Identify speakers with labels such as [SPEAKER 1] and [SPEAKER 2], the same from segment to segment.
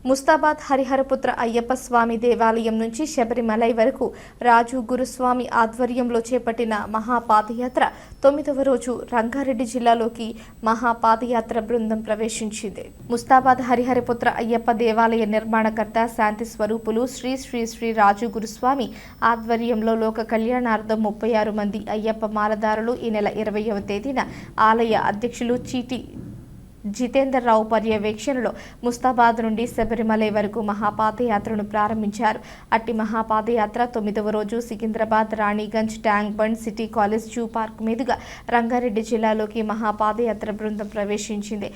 [SPEAKER 1] ముస్తాబాద్ హరిహరపుత్ర అయ్యప్ప స్వామి దేవాలయం నుంచి శబరిమలై వరకు రాజు గురుస్వామి ఆధ్వర్యంలో చేపట్టిన మహాపాదయాత్ర 9వ రోజు రంగారెడ్డి జిల్లాలోకి మహాపాదయాత్ర బృందం ప్రవేశించింది. ముస్తాబాద్ హరిహరపుత్ర అయ్యప్ప దేవాలయ నిర్మాణకర్త శాంతి స్వరూపులు శ్రీ శ్రీ శ్రీ రాజు గురుస్వామి ఆధ్వర్యంలో లోక కళ్యాణార్థం 36 మంది అయ్యప్ప మాలదారులు ఈ నెల 20వ తేదీన ఆలయ అధ్యక్షులు చీటి జితేందర్ రావు పర్యవేక్షణలో ముస్తాబాద్ నుండి శబరిమలై వరకు మహాపాదయాత్రను ప్రారంభించారు. అట్టి మహాపాదయాత్ర 9వ రోజు Secunderabad Raniganj tank bund city college zoo park మీదుగా రంగారెడ్డి జిల్లాలోకి మహాపాదయాత్ర బృందం ప్రవేశించింది.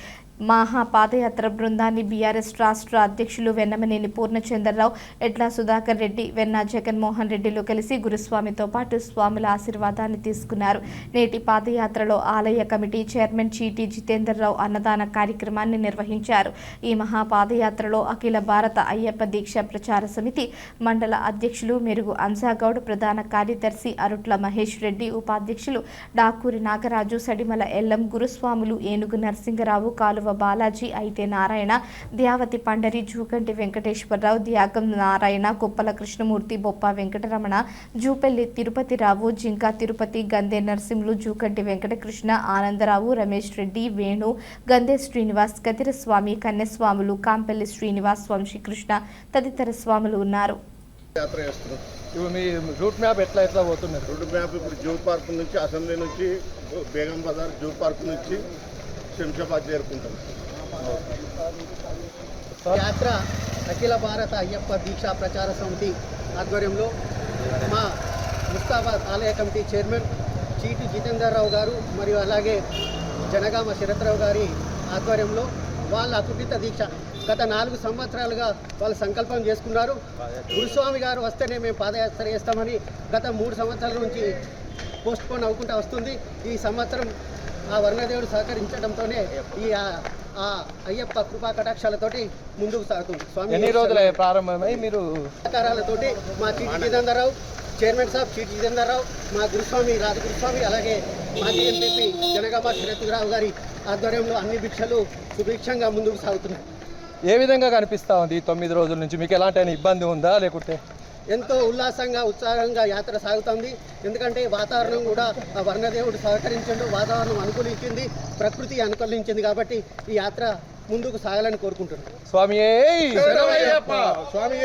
[SPEAKER 1] మహాపాదయాత్ర బృందాన్ని బీఆర్ఎస్ రాష్ట్ర అధ్యక్షులు వెన్నమనేని పూర్ణచంద్రరావు, ఎడ్ల సుధాకర్ రెడ్డి, వెన్న జగన్మోహన్ రెడ్డిలు కలిసి గురుస్వామితో పాటు స్వాముల ఆశీర్వాదాన్ని తీసుకున్నారు. నేటి పాదయాత్రలో ఆలయ కమిటీ చైర్మన్ చీటి జితేందర్ రావు అన్నదాన కార్యక్రమాన్ని నిర్వహించారు. ఈ మహాపాదయాత్రలో అఖిల భారత అయ్యప్ప దీక్ష ప్రచార సమితి మండల అధ్యక్షులు మెరుగు అంజాగౌడ్, ప్రధాన కార్యదర్శి అరుట్ల మహేష్ రెడ్డి, ఉపాధ్యక్షులు డాకూరి నాగరాజు, సడిమల ఎల్లం, గురుస్వాములు ఏనుగు నరసింగరావు, కాలువ బాలాజీ, అయితే నారాయణ, ద్యావతి పండరి, జూకంటి వెంకటేశ్వరరావు, దియాగం నారాయణ, కొప్పల కృష్ణమూర్తి, బొప్ప వెంకటరమణ, జూపెల్లి తిరుపతిరావు, జింకా తిరుపతి, గందే నరసింహులు, జూకంటి వెంకటకృష్ణ, ఆనందరావు, రమేష్ రెడ్డి, వేణు, గందే శ్రీనివాస్, కతిరస్వామి, కన్యస్వాములు, కాంపల్లి శ్రీనివాస్, వంశీకృష్ణ తదితర స్వాములు ఉన్నారు.
[SPEAKER 2] రూట్ మ్యాప్ ఎట్లా పోతున్నారు?
[SPEAKER 3] రూట్ మ్యాప్ ఇప్పుడు జూ పార్క్ నుంచి, అసెంబ్లీ నుంచి, బేగం బజార్, జూ పార్క్ నుంచి శంషాబాద్ చేరుకుంటాం.
[SPEAKER 4] యాత్ర అఖిల భారత అయ్యప్ప దీక్షా ప్రచార సమితి ఆధ్వర్యంలో మా ముస్తాబాద్ ఆలయ కమిటీ చైర్మన్ చీటి జితేందర్ రావు గారు మరియు అలాగే జనగామ శరత్రావు గారి ఆధ్వర్యంలో వాళ్ళ అతులిత దీక్ష గత 4 సంవత్సరాలుగా వాళ్ళు సంకల్పం చేసుకున్నారు. గురుస్వామి గారు వస్తేనే మేము పాదయాత్ర చేస్తామని గత 3 సంవత్సరాల నుంచి పోస్ట్పోన్ అవ్వకుండా వస్తుంది. ఈ సంవత్సరం ఆ వర్ణదేవుడు సహకరించడంతోనే ఈ అయ్యప్ప కృపా కటాక్షాలతోటి ముందుకు సాగుతుంది. స్వామి
[SPEAKER 2] ఎన్ని రోజులు ప్రారంభమై మీరు
[SPEAKER 4] సహకారాలతోటి మా చీటి జితేందర్ రావు, చైర్మన్ సాబ్ చీటి జితేందర్ రావు, మా గురుస్వామి రాజగురుస్వామి, అలాగే మాజీ ఎంపీ జనగామ శరత్రావు గారి ఆధ్వర్యంలో అన్ని భిక్షలు సుభిక్షంగా ముందుకు సాగుతున్నాయి.
[SPEAKER 2] ఏ విధంగా కనిపిస్తూ ఉంది? 9 రోజుల నుంచి మీకు ఎలాంటి ఇబ్బంది ఉందా? లేకుంటే
[SPEAKER 4] ఎంతో ఉల్లాసంగా ఉత్సాహంగా యాత్ర సాగుతుంది. ఎందుకంటే వాతావరణం కూడా ఆ వర్ణదేవుడు సహకరించండు, వాతావరణం అనుకూలించింది, ప్రకృతి అనుకూలించింది. కాబట్టి ఈ యాత్ర ముందుకు సాగాలని కోరుకుంటున్నాను.
[SPEAKER 2] స్వామి
[SPEAKER 3] స్వామి